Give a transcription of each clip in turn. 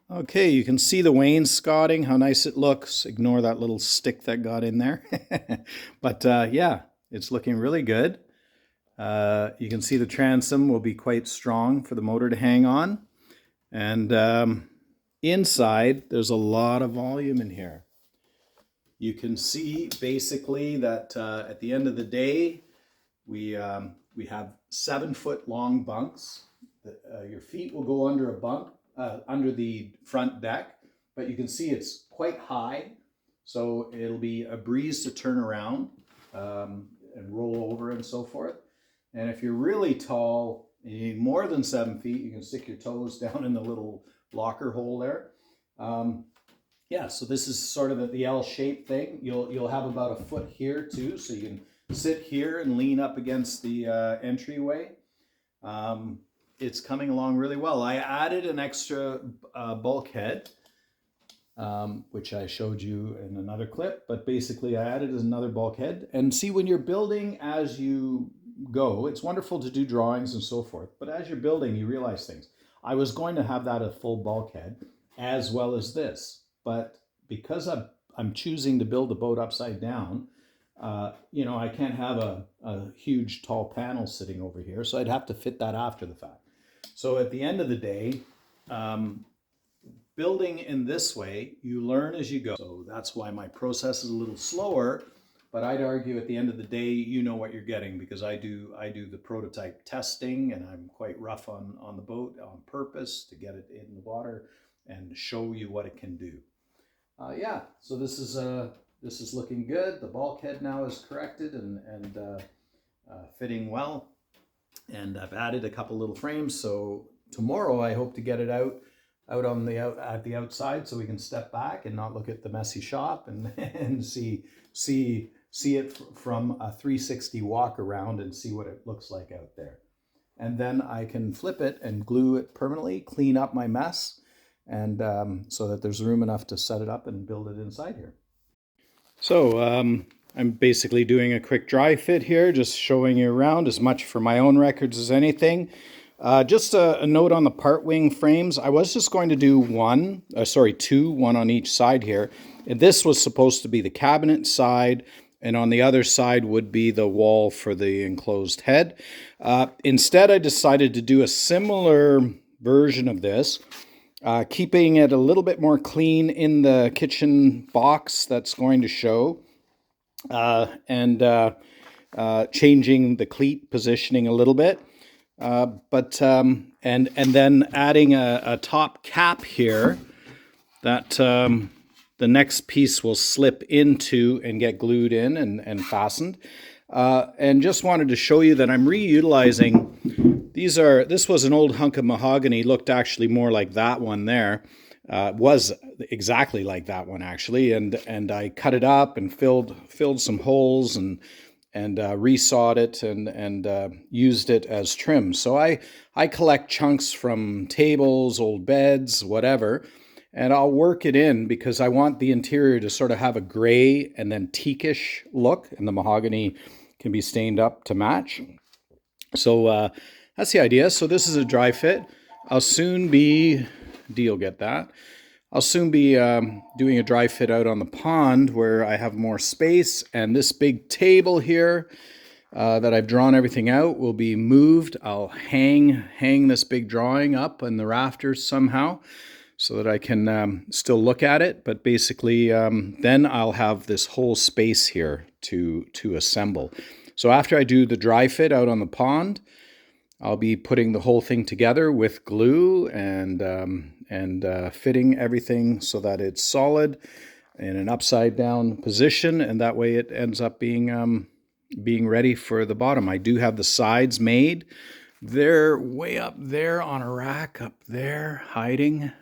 Okay, you can see the wainscoting, how nice it looks. Ignore that little stick that got in there. But yeah, it's looking really good. You can see the transom will be quite strong for the motor to hang on. And inside, there's a lot of volume in here. You can see basically that at the end of the day, we have 7-foot long bunks. Your feet will go under a bunk, under the front deck, but you can see it's quite high, so it'll be a breeze to turn around and roll over and so forth. And if you're really tall, you need more than 7 feet, you can stick your toes down in the little locker hole there. Yeah, so this is sort of the L-shaped thing. You'll have about a foot here too, so you can sit here and lean up against the entryway. It's coming along really well. I added an extra bulkhead, which I showed you in another clip, but basically I added another bulkhead. And see, when you're building as you go, it's wonderful to do drawings and so forth, but as you're building, you realize things. I was going to have that a full bulkhead as well as this, but because I'm choosing to build the boat upside down, I can't have a huge tall panel sitting over here, so I'd have to fit that after the fact. So at the end of the day, building in this way, you learn as you go. So that's why my process is a little slower, but I'd argue at the end of the day, you know what you're getting, because I do the prototype testing, and I'm quite rough on the boat on purpose to get it in the water and show you what it can do. Yeah, so this is looking good. The bulkhead now is corrected and fitting well. And I've added a couple little frames. So tomorrow I hope to get it out at the outside, so we can step back and not look at the messy shop and see it from a 360 walk around and see what it looks like out there. And then I can flip it and glue it permanently, clean up my mess, and so that there's room enough to set it up and build it inside here. So I'm basically doing a quick dry fit here, just showing you around as much for my own records as anything. Just a note on the part wing frames. I was just going to do two, one on each side here. And this was supposed to be the cabinet side, and on the other side would be the wall for the enclosed head. Instead, I decided to do a similar version of this, keeping it a little bit more clean in the kitchen box that's going to show, and changing the cleat positioning a little bit. And then adding a top cap here that the next piece will slip into and get glued in and fastened. And just wanted to show you that I'm reutilizing this was an old hunk of mahogany, looked actually more like that one there. Was exactly like that one actually, and I cut it up and filled some holes and resawed it and used it as trim. So I collect chunks from tables, old beds, whatever, and I'll work it in because I want the interior to sort of have a gray and then teakish look, and the mahogany can be stained up to match. So that's the idea. So this is a dry fit. I'll soon be doing a dry fit out on the pond where I have more space, and this big table here that I've drawn everything out will be moved. I'll hang this big drawing up in the rafters somehow so that I can still look at it, but basically then I'll have this whole space here to assemble. So after I do the dry fit out on the pond, I'll be putting the whole thing together with glue and fitting everything so that it's solid in an upside down position, and that way it ends up being ready for the bottom. I do have the sides made. They're way up there on a rack up there hiding.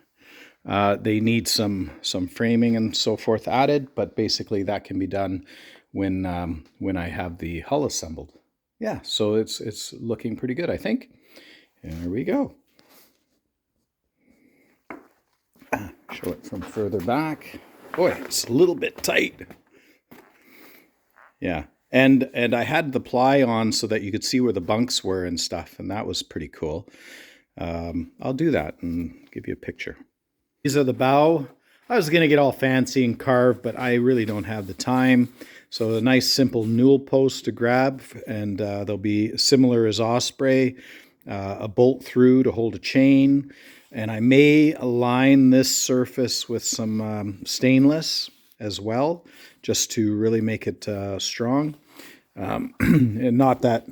They need some framing and so forth added, but basically that can be done when I have the hull assembled. Yeah, so it's looking pretty good, I think. And there we go. Show it from further back. Boy, it's a little bit tight. Yeah, and I had the ply on so that you could see where the bunks were and stuff, and that was pretty cool. I'll do that and give you a picture. These are the bow. I was going to get all fancy and carve, but I really don't have the time. So a nice simple newel post to grab, and they'll be similar as osprey, a bolt through to hold a chain, and I may align this surface with some stainless as well, just to really make it strong. And not that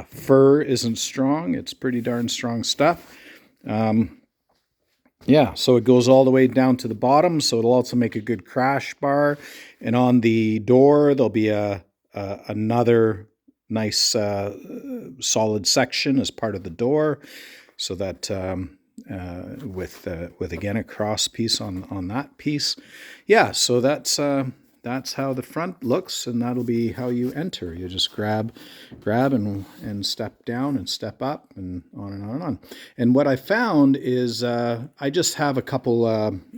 fur isn't strong, it's pretty darn strong stuff. Yeah, so it goes all the way down to the bottom, so it'll also make a good crash bar. And on the door, there'll be another nice solid section as part of the door, so that with again a cross piece on that piece. Yeah, so that's how the front looks, and that'll be how you enter. You just grab and step down and step up and on and on and on. And what I found is I just have a couple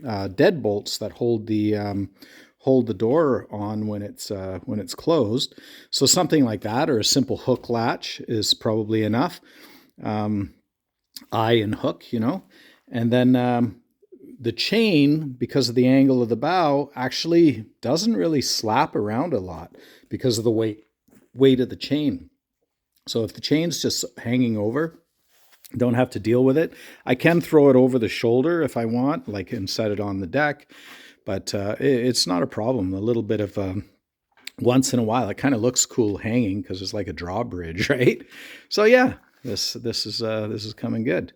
deadbolts that hold the door on when it's closed. So something like that, or a simple hook latch, is probably enough. Eye and hook, and then the chain, because of the angle of the bow, actually doesn't really slap around a lot because of the weight of the chain. So if the chain's just hanging over, don't have to deal with it. I can throw it over the shoulder if I want, and set it on the deck, but it's not a problem. A little bit of once in a while, it kind of looks cool hanging because it's like a drawbridge, right? So yeah, this is coming good.